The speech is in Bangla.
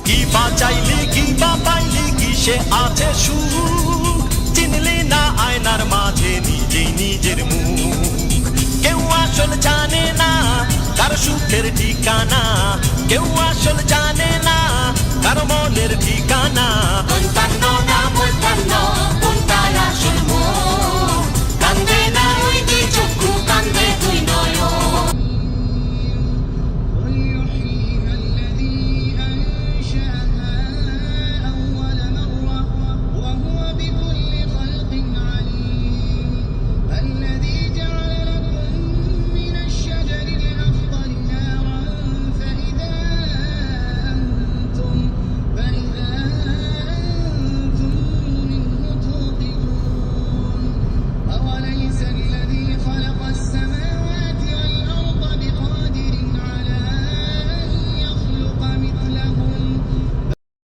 কি বা চাইলি কি বা পাইলি কিসে আছে সুখ, চিনলি না আয়নার মাঝে নিজেই নিজের মুখ। কেউ আসল জানে না কার সুখের ঠিকানা, কেউ আসল জানে না কার মনের ঠিকানা।